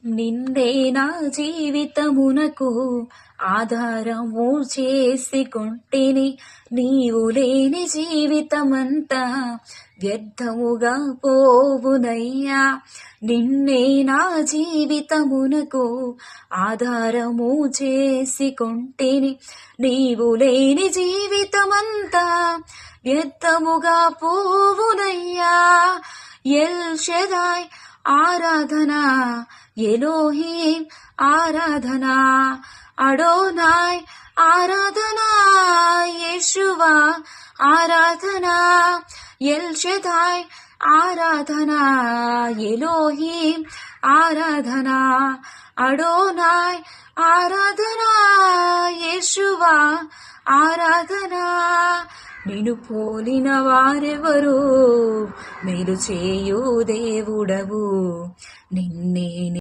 నిన్నే నా జీవితమునకు ఆధారము చేసుకొంటిని. నీవు లేని జీవితమంతా వ్యర్థముగా పోవునయ్యా. నిన్నే నా జీవితమునకు ఆధారము చేసుకొంటిని. నీవు లేని జీవితమంతా వ్యర్థముగా పోవునయ్యా. ఎల్ షదాయ్ ఆరాధన, ఎలోహీం ఆరాధన, అడోనాయ్ ఆరాధన, యేషువా ఆరాధన, ఎల్ షదాయ్ ఆరాధన, ఎలోహీం ఆరాధన, అడోనాయ్ ఆరాధన, యేషువా ఆరాధన. నిన్ను పోలిన వారెవరు? మేలు చేయు దేవుడవు నిన్నే